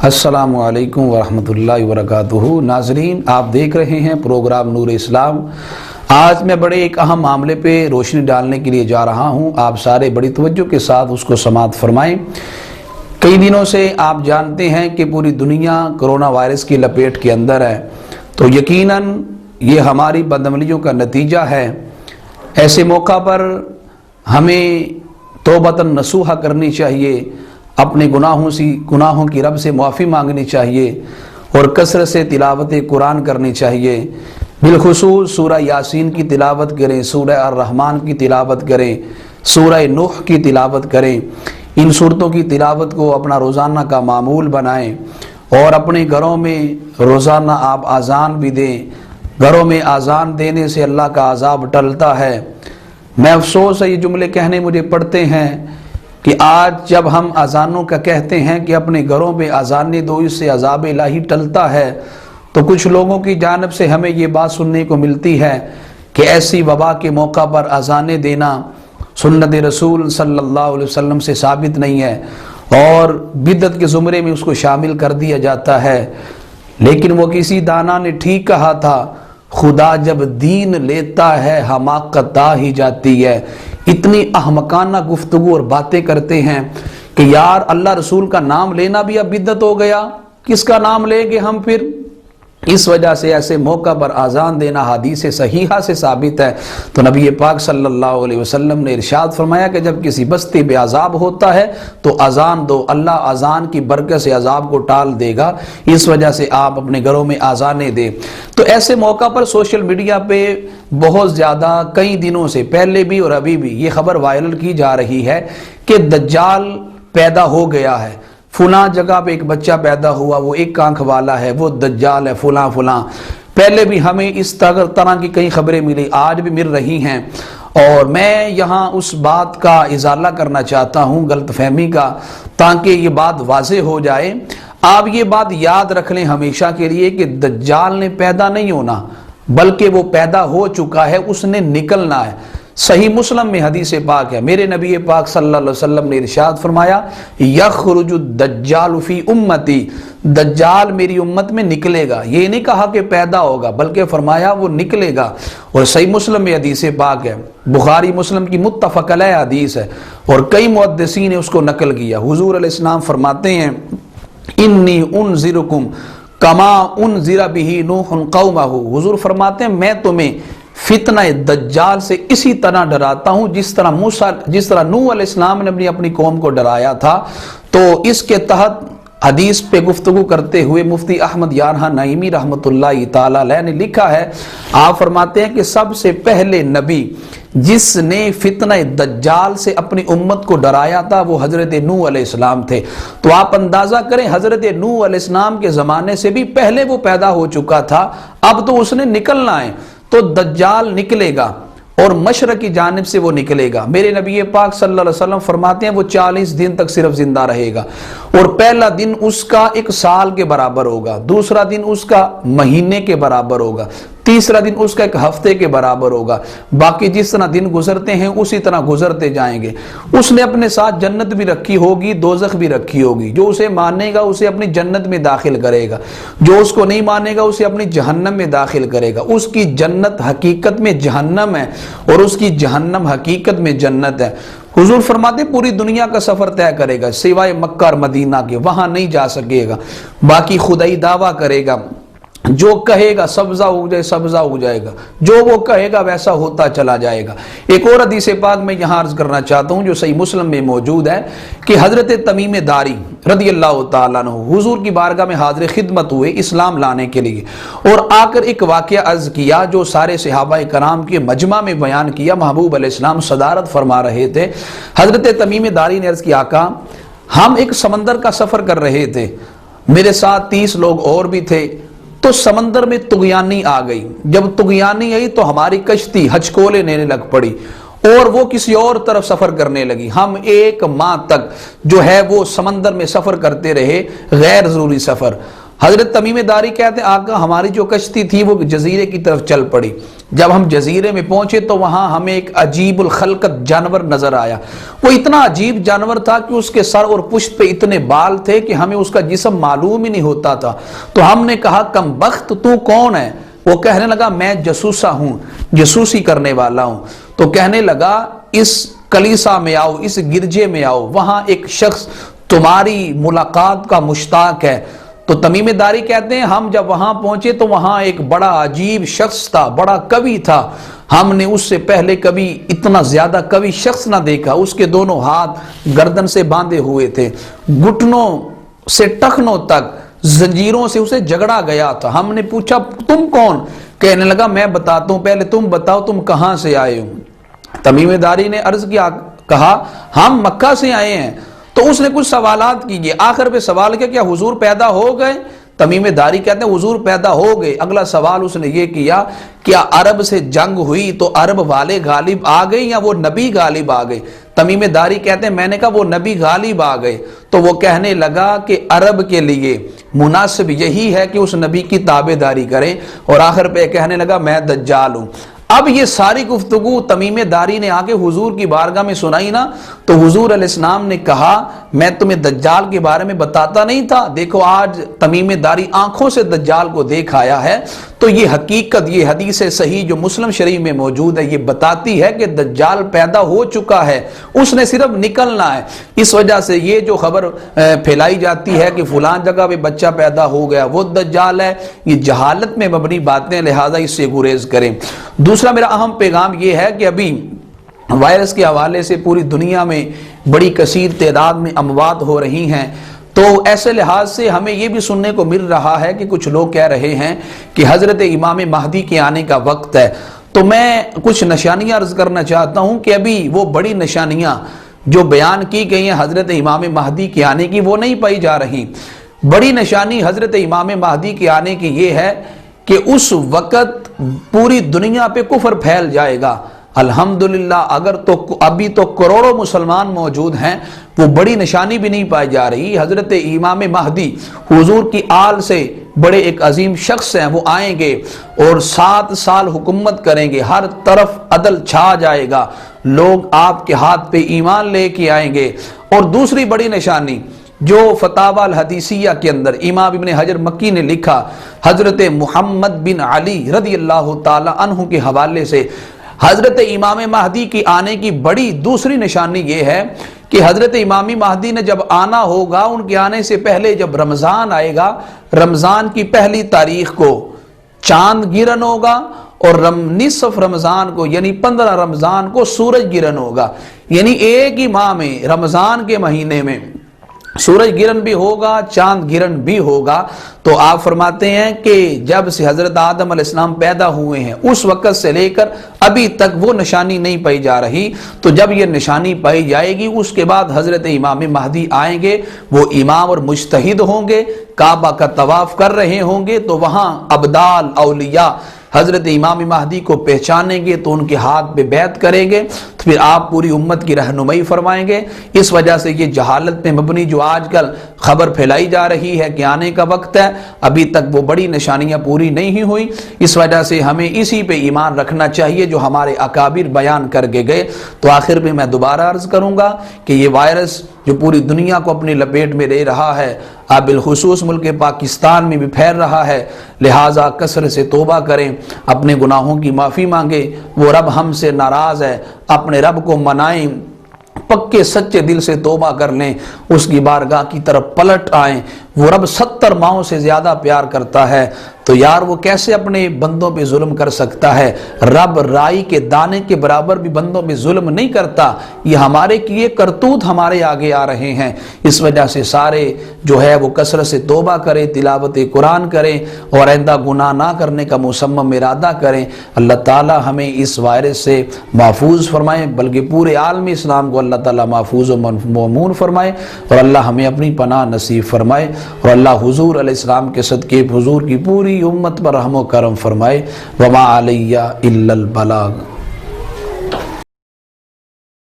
السلام علیکم ورحمۃ اللہ وبرکاتہ۔ ناظرین، آپ دیکھ رہے ہیں پروگرام نور اسلام۔ آج میں بڑے ایک اہم معاملے پہ روشنی ڈالنے کے لیے جا رہا ہوں، آپ سارے بڑی توجہ کے ساتھ اس کو سماعت فرمائیں۔ کئی دنوں سے آپ جانتے ہیں کہ پوری دنیا کرونا وائرس کی لپیٹ کے اندر ہے، تو یقیناً یہ ہماری بدعملیوں کا نتیجہ ہے۔ ایسے موقع پر ہمیں توبۃ نصوحہ کرنی چاہیے، اپنے گناہوں کی رب سے معافی مانگنی چاہیے اور کثرت سے تلاوت قرآن کرنی چاہیے۔ بالخصوص سورہ یاسین کی تلاوت کریں، سورہ الرحمن کی تلاوت کریں، سورہ نوح کی تلاوت کریں۔ ان صورتوں کی تلاوت کو اپنا روزانہ کا معمول بنائیں اور اپنے گھروں میں روزانہ آپ اذان بھی دیں۔ گھروں میں اذان دینے سے اللہ کا عذاب ٹلتا ہے۔ میں افسوس ہے یہ جملے کہنے مجھے پڑتے ہیں کہ آج جب ہم اذانوں کا کہتے ہیں کہ اپنے گھروں میں اذانیں دو، اس سے عذاب الہی ٹلتا ہے، تو کچھ لوگوں کی جانب سے ہمیں یہ بات سننے کو ملتی ہے کہ ایسی وبا کے موقع پر اذانیں دینا سنت رسول صلی اللہ علیہ وسلم سے ثابت نہیں ہے اور بدعت کے زمرے میں اس کو شامل کر دیا جاتا ہے۔ لیکن وہ کسی دانا نے ٹھیک کہا تھا، خدا جب دین لیتا ہے حماقت آ ہی جاتی ہے۔ اتنی احمقانہ گفتگو اور باتیں کرتے ہیں کہ یار اللہ رسول کا نام لینا بھی اب بدعت ہو گیا، کس کا نام لیں گے ہم پھر؟ اس وجہ سے ایسے موقع پر اذان دینا حدیث صحیحہ سے ثابت ہے۔ تو نبی پاک صلی اللہ علیہ وسلم نے ارشاد فرمایا کہ جب کسی بستی پہ عذاب ہوتا ہے تو اذان دو، اللہ اذان کی برکت سے عذاب کو ٹال دے گا۔ اس وجہ سے آپ اپنے گھروں میں اذانیں دیں۔ تو ایسے موقع پر سوشل میڈیا پہ بہت زیادہ کئی دنوں سے پہلے بھی اور ابھی بھی یہ خبر وائرل کی جا رہی ہے کہ دجال پیدا ہو گیا ہے، فلاں جگہ پہ ایک بچہ پیدا ہوا، وہ ایک آنکھ والا ہے، وہ دجال ہے، فلاں فلاں۔ پہلے بھی ہمیں اس طرح کی کئی خبریں ملی، آج بھی مل رہی ہیں، اور میں یہاں اس بات کا ازالہ کرنا چاہتا ہوں، غلط فہمی کا، تاکہ یہ بات واضح ہو جائے۔ آپ یہ بات یاد رکھ لیں ہمیشہ کے لیے کہ دجال نے پیدا نہیں ہونا، بلکہ وہ پیدا ہو چکا ہے، اس نے نکلنا ہے۔ صحیح مسلم میں حدیث پاک ہے، میرے نبی پاک صلی اللہ علیہ وسلم نے ارشاد فرمایا یخرج الدجال فی امتی، دجال میری امت میں نکلے گا۔ یہ نہیں کہا کہ پیدا ہوگا، بلکہ فرمایا وہ نکلے گا۔ اور صحیح مسلم میں حدیث پاک ہے، بخاری مسلم کی متفق علیہ حدیث ہے، اور کئی محدثین نے اس کو نقل کیا۔ حضور علیہ السلام فرماتے ہیں انی انذرکم کما انذر بہ نوح قومہ، حضور فرماتے ہیں میں تمہیں فتنہ دجال سے اسی طرح ڈراتا ہوں جس طرح نوح علیہ السلام نے اپنی قوم کو ڈرایا تھا۔ تو اس کے تحت حدیث پہ گفتگو کرتے ہوئے مفتی احمد یارحہ نعیمی رحمۃ اللہ تعالی علیہ نے لکھا ہے، آپ فرماتے ہیں کہ سب سے پہلے نبی جس نے فتنہ دجال سے اپنی امت کو ڈرایا تھا وہ حضرت نوح علیہ السلام تھے۔ تو آپ اندازہ کریں حضرت نوح علیہ السلام کے زمانے سے بھی پہلے وہ پیدا ہو چکا تھا، اب تو اس نے نکلنا ہے۔ تو دجال نکلے گا اور مشرق کی جانب سے وہ نکلے گا۔ میرے نبی پاک صلی اللہ علیہ وسلم فرماتے ہیں وہ 40 دن تک صرف زندہ رہے گا، اور پہلا دن اس کا 1 سال کے برابر ہوگا، دوسرا دن اس کا مہینے کے برابر ہوگا، تیسرا دن اس کا 1 ہفتے کے برابر ہوگا، باقی جس طرح دن گزرتے ہیں اسی طرح گزرتے جائیں گے۔ اس نے اپنے ساتھ جنت بھی رکھی ہوگی، دوزخ بھی رکھی ہوگی۔ جو اسے مانے گا اسے اپنی جنت میں داخل کرے گا، جو اس کو نہیں مانے گا اسے اپنی جہنم میں داخل کرے گا۔ اس کی جنت حقیقت میں جہنم ہے اور اس کی جہنم حقیقت میں جنت ہے۔ حضور فرماتے ہیں پوری دنیا کا سفر طے کرے گا سوائے مکہ اور مدینہ کے، وہاں نہیں جا سکے گا، باقی خدائی دعویٰ کرے گا، جو کہے گا سبزہ اگ جائے سبزہ اگ جائے گا، جو وہ کہے گا ویسا ہوتا چلا جائے گا۔ ایک اور حدیث پاک میں یہاں عرض کرنا چاہتا ہوں جو صحیح مسلم میں موجود ہے کہ حضرت تمیم داری رضی اللہ تعالیٰ عنہ حضور کی بارگاہ میں حاضر خدمت ہوئے اسلام لانے کے لیے، اور آ کر ایک واقعہ عرض کیا جو سارے صحابہ کرام کے مجمع میں بیان کیا۔ محبوب علیہ السلام صدارت فرما رہے تھے۔ حضرت تمیم داری نے عرض کیا آقا ہم ایک سمندر کا سفر کر رہے تھے، میرے ساتھ 30 لوگ اور بھی تھے، تو سمندر میں طغیانی آ گئی۔ جب طغیانی آئی تو ہماری کشتی ہچکولے لینے لگ پڑی اور وہ کسی اور طرف سفر کرنے لگی۔ ہم 1 ماہ تک جو ہے وہ سمندر میں سفر کرتے رہے، غیر ضروری سفر۔ حضرت تمیم داری کہتے ہیں آقا ہماری جو کشتی تھی وہ جزیرے کی طرف چل پڑی، جب ہم جزیرے میں پہنچے تو وہاں ہمیں ایک عجیب الخلقت جانور نظر آیا۔ وہ اتنا عجیب جانور تھا کہ اس کے سر اور پشت پہ اتنے بال تھے کہ ہمیں اس کا جسم معلوم ہی نہیں ہوتا تھا۔ تو ہم نے کہا کم بخت تو کون ہے؟ وہ کہنے لگا میں جاسوسا ہوں، جاسوسی کرنے والا ہوں۔ تو کہنے لگا اس کلیسا میں آؤ، اس گرجے میں آؤ، وہاں ایک شخص تمہاری ملاقات کا مشتاق ہے۔ تو تمیم داری کہتے ہیں ہم جب وہاں پہنچے تو وہاں ایک بڑا عجیب شخص تھا، بڑا قوی تھا، ہم نے اس سے پہلے کبھی اتنا زیادہ قوی شخص نہ دیکھا۔ اس کے دونوں ہاتھ گردن سے باندھے ہوئے تھے، گھٹنوں سے ٹخنوں تک زنجیروں سے اسے جگڑا گیا تھا۔ ہم نے پوچھا تم کون؟ کہنے لگا میں بتاتا ہوں، پہلے تم بتاؤ تم کہاں سے آئے ہو؟ تمیم داری نے عرض کیا، کہا ہم مکہ سے آئے ہیں۔ تو اس نے کچھ سوالات کیے، آخر پہ سوال کیا حضور پیدا ہو گئے؟ تمیم داری کہتے ہیں حضور پیدا ہو گئے۔ اگلا سوال اس نے یہ کیا کیا عرب سے جنگ ہوئی تو عرب والے غالب آ گئے یا وہ نبی غالب آ گئے؟ تمیم داری کہتے ہیں میں نے کہا وہ نبی غالب آ گئے۔ تو وہ کہنے لگا کہ عرب کے لیے مناسب یہی ہے کہ اس نبی کی تابع داری کریں، اور آخر پہ کہنے لگا میں دجال ہوں۔ اب یہ ساری گفتگو تمیم داری نے آگے حضور کی بارگاہ میں سنائی نا، تو حضور علیہ السلام نے کہا میں تمہیں دجال کے بارے میں بتاتا نہیں تھا؟ دیکھو آج تمیم داری آنکھوں سے دجال کو دیکھ آیا ہے۔ تو یہ حقیقت، یہ حدیث صحیح جو مسلم شریف میں موجود ہے، یہ بتاتی ہے کہ دجال پیدا ہو چکا ہے، اس نے صرف نکلنا ہے۔ اس وجہ سے یہ جو خبر پھیلائی جاتی ہے کہ فلان جگہ پہ بچہ پیدا ہو گیا وہ دجال ہے، یہ جہالت میں مبنی باتیں، لہذا اس سے گریز کریں۔ دوسرا میرا اہم پیغام یہ ہے کہ ابھی وائرس کے حوالے سے پوری دنیا میں بڑی کثیر تعداد میں اموات ہو رہی ہیں، تو ایسے لحاظ سے ہمیں یہ بھی سننے کو مل رہا ہے کہ کچھ لوگ کہہ رہے ہیں کہ حضرت امام مہدی کے آنے کا وقت ہے۔ تو میں کچھ نشانیاں عرض کرنا چاہتا ہوں کہ ابھی وہ بڑی نشانیاں جو بیان کی گئی ہیں حضرت امام مہدی کے آنے کی وہ نہیں پائی جا رہی۔ بڑی نشانی حضرت امام مہدی کے آنے کی یہ ہے کہ اس وقت پوری دنیا پہ کفر پھیل جائے گا۔ الحمدللہ اگر تو ابھی تو کروڑوں مسلمان موجود ہیں، وہ بڑی نشانی بھی نہیں پائی جا رہی۔ حضرت امام مہدی حضور کی آل سے بڑے ایک عظیم شخص ہیں، وہ آئیں گے اور 7 سال حکومت کریں گے، ہر طرف عدل چھا جائے گا، لوگ آپ کے ہاتھ پہ ایمان لے کے آئیں گے۔ اور دوسری بڑی نشانی جو فتاوی الحدیثیہ کے اندر امام ابن حجر مکی نے لکھا حضرت محمد بن علی رضی اللہ تعالی عنہ کے حوالے سے، حضرت امام مہدی کی آنے کی بڑی دوسری نشانی یہ ہے کہ حضرت امام مہدی نے جب آنا ہوگا، ان کے آنے سے پہلے جب رمضان آئے گا، رمضان کی پہلی تاریخ کو چاند گرہن ہوگا، اور نصف رمضان کو یعنی 15 رمضان کو سورج گرہن ہوگا، یعنی ایک ہی ماہ میں رمضان کے مہینے میں سورج گرہن بھی ہوگا، چاند گرہن بھی ہوگا۔ تو آپ فرماتے ہیں کہ جب سے حضرت آدم علیہ السلام پیدا ہوئے ہیں اس وقت سے لے کر ابھی تک وہ نشانی نہیں پائی جا رہی۔ تو جب یہ نشانی پائی جائے گی اس کے بعد حضرت امام مہدی آئیں گے، وہ امام اور مجتہد ہوں گے، کعبہ کا طواف کر رہے ہوں گے، تو وہاں ابدال اولیاء حضرت امام مہدی کو پہچانیں گے تو ان کے ہاتھ پہ بیعت کریں گے، تو پھر آپ پوری امت کی رہنمائی فرمائیں گے۔ اس وجہ سے یہ جہالت میں مبنی جو آج کل خبر پھیلائی جا رہی ہے کہ آنے کا وقت ہے، ابھی تک وہ بڑی نشانیاں پوری نہیں ہوئی۔ اس وجہ سے ہمیں اسی پہ ایمان رکھنا چاہیے جو ہمارے اکابر بیان کر کے گئے۔ تو آخر میں میں دوبارہ عرض کروں گا کہ یہ وائرس جو پوری دنیا کو اپنی لپیٹ میں لے رہا ہے، اب بالخصوص ملک پاکستان میں بھی پھیل رہا ہے، لہٰذا کثرت سے توبہ کریں، اپنے گناہوں کی معافی مانگیں۔ وہ رب ہم سے ناراض ہے، اپنے رب کو منائیں، پکے سچے دل سے توبہ کر لیں، اس کی بارگاہ کی طرف پلٹ آئیں۔ وہ رب 70 ماؤں سے زیادہ پیار کرتا ہے، تو یار وہ کیسے اپنے بندوں پہ ظلم کر سکتا ہے؟ رب رائی کے دانے کے برابر بھی بندوں پہ ظلم نہیں کرتا۔ یہ ہمارے کیے کرتوت ہمارے آگے آ رہے ہیں، اس وجہ سے سارے جو ہے وہ کثرت سے توبہ کریں، تلاوت قرآن کریں، اور آئندہ گناہ نہ کرنے کا مصمم ارادہ کریں۔ اللہ تعالی ہمیں اس وائرس سے محفوظ فرمائے، بلکہ پورے عالم اسلام کو اللہ تعالی محفوظ و مامون فرمائے، اور اللہ ہمیں اپنی پناہ نصیب فرمائے، اور اللہ حضور علیہ السلام کے صدقے حضور کی پوری امت پر رحم و کرم فرمائے۔ وما علیہ الا البلاغ۔